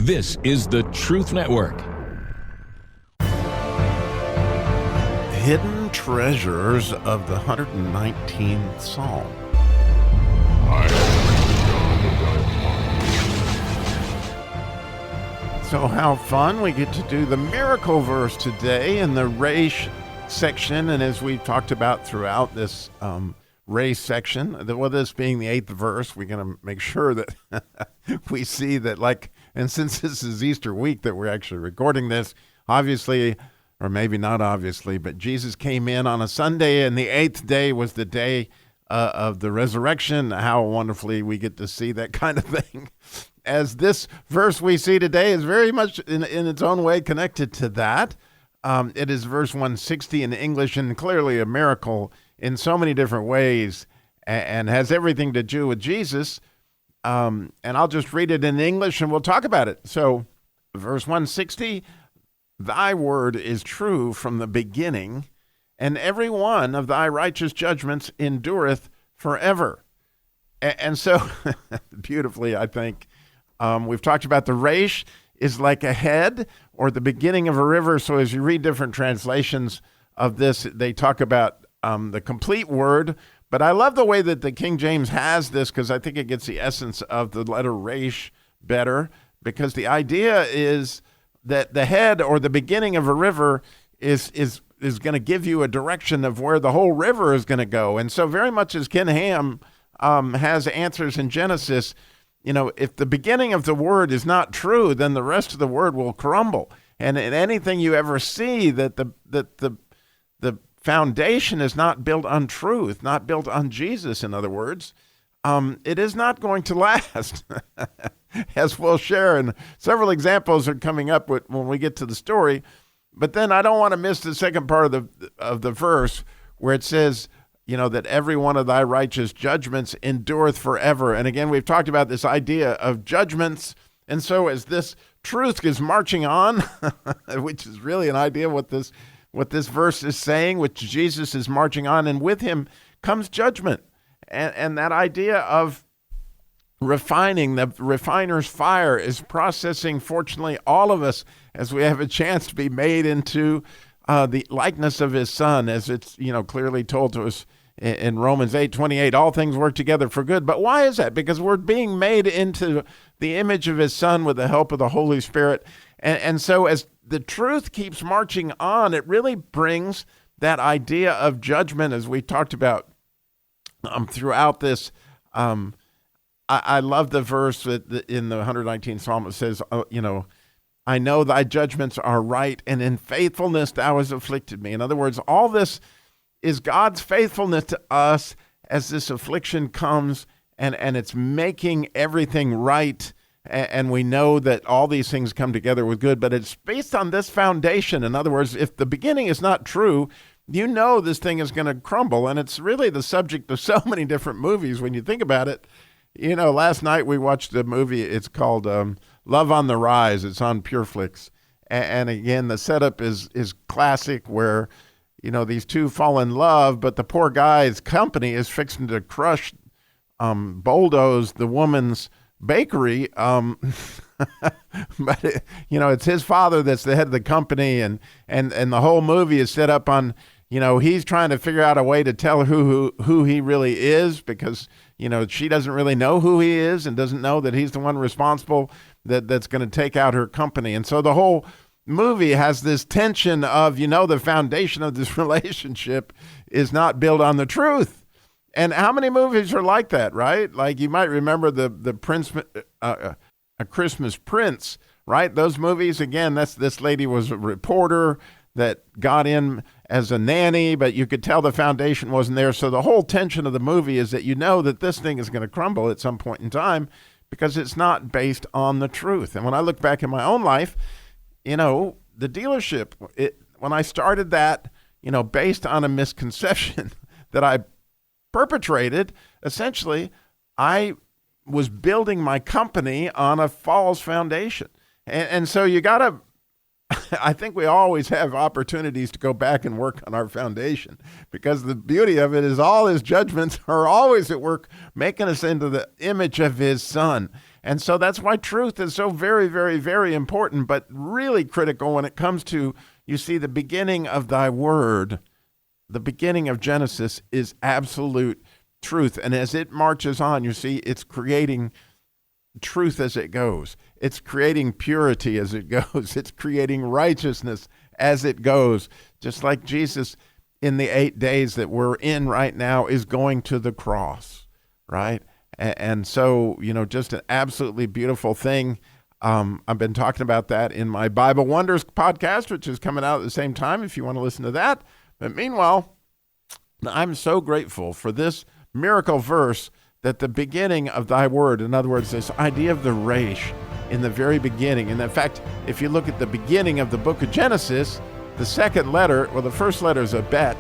This is the Truth Network. Hidden treasures of the 119th Psalm. So how fun. We get to do the miracle verse today in the Resh section. And as we've talked about throughout this Resh section, with this being the 8th verse, we're going to make sure that we see that, and since this is Easter week that we're actually recording this, obviously, or maybe not obviously, but Jesus came in on a Sunday, and the 8th day was the day of the resurrection. How wonderfully we get to see that kind of thing. As this verse we see today is very much in its own way connected to that. It is verse 160 in English, and clearly a miracle in so many different ways, and has everything to do with Jesus. And I'll just read it in English, and we'll talk about it. So, verse 160, thy word is true from the beginning, and every one of thy righteous judgments endureth forever. And so, beautifully, I think, we've talked about the Resh is like a head or the beginning of a river. So as you read different translations of this, they talk about the complete word. But I love the way that the King James has this, because I think it gets the essence of the letter Resh better, because the idea is that the head or the beginning of a river is going to give you a direction of where the whole river is going to go. And so very much as Ken Ham has answers in Genesis, if the beginning of the word is not true, then the rest of the word will crumble. And in anything you ever see that the foundation is not built on truth, not built on Jesus, in other words, it is not going to last, as we'll share. And several examples are coming up when we get to the story. But then I don't want to miss the second part of the verse where it says, that every one of thy righteous judgments endureth forever. And again, we've talked about this idea of judgments. And so as this truth is marching on, which is really an idea what this verse is saying, which Jesus is marching on, and with him comes judgment. And that idea of refining, the refiner's fire is processing, fortunately, all of us as we have a chance to be made into the likeness of his son, as it's clearly told to us in Romans 8:28, all things work together for good. But why is that? Because we're being made into the image of his son with the help of the Holy Spirit. And so as the truth keeps marching on, it really brings that idea of judgment, as we talked about throughout this. I love the verse in the 119th Psalm. It says, I know thy judgments are right, and in faithfulness thou hast afflicted me. In other words, all this is God's faithfulness to us as this affliction comes, and it's making everything right. And we know that all these things come together with good, but it's based on this foundation. In other words, if the beginning is not true, this thing is going to crumble. And it's really the subject of so many different movies when you think about it. Last night we watched a movie. It's called Love on the Rise. It's on PureFlix. And again, the setup is classic, where these two fall in love, but the poor guy's company is fixing to bulldoze the woman's bakery. But it's his father that's the head of the company, and the whole movie is set up on, he's trying to figure out a way to tell who he really is, because she doesn't really know who he is and doesn't know that he's the one responsible that's going to take out her company. And so the whole movie has this tension of, the foundation of this relationship is not built on the truth. And how many movies are like that, right? Like you might remember the Prince, A Christmas Prince, right? Those movies, again, this lady was a reporter that got in as a nanny, but you could tell the foundation wasn't there. So the whole tension of the movie is that that this thing is going to crumble at some point in time, because it's not based on the truth. And when I look back in my own life, the dealership, when I started that, based on a misconception that I perpetrated, essentially, I was building my company on a false foundation. And so you got to, I think we always have opportunities to go back and work on our foundation, because the beauty of it is all his judgments are always at work making us into the image of his son. And so that's why truth is so very, very, very important, but really critical when it comes to, you see, the beginning of thy word. The beginning of Genesis is absolute truth. And as it marches on, you see, it's creating truth as it goes. It's creating purity as it goes. It's creating righteousness as it goes. Just like Jesus in the 8 days that we're in right now is going to the cross, right? And so, just an absolutely beautiful thing. I've been talking about that in my Bible Wonders podcast, which is coming out at the same time if you want to listen to that. But meanwhile, I'm so grateful for this miracle verse that the beginning of thy word, in other words, this idea of the Resh in the very beginning. And in fact, if you look at the beginning of the book of Genesis, the second letter, well, the first letter is a bet,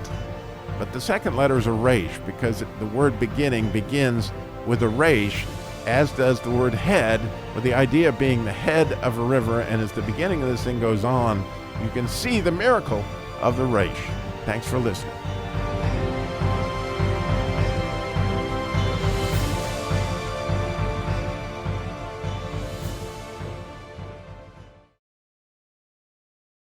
but the second letter is a Resh because the word beginning begins with a Resh, as does the word head, with the idea of being the head of a river. And as the beginning of this thing goes on, you can see the miracle of the Resh. Thanks for listening.